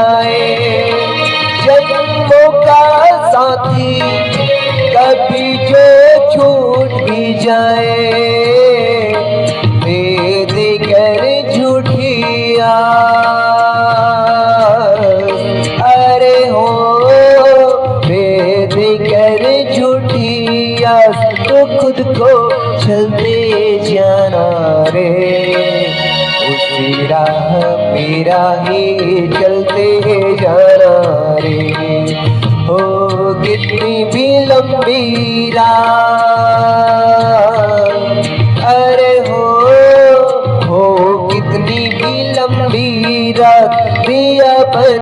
जाए। जन्मों का साथी कभी जो छूट भी जाए, भेद कर झूठी आस, अरे हो भेद कर झूठी आस, तो खुद को चलते जाना रे, उसी राह मेरा ही चलते जाना रे। हो कितनी भी लंबी राह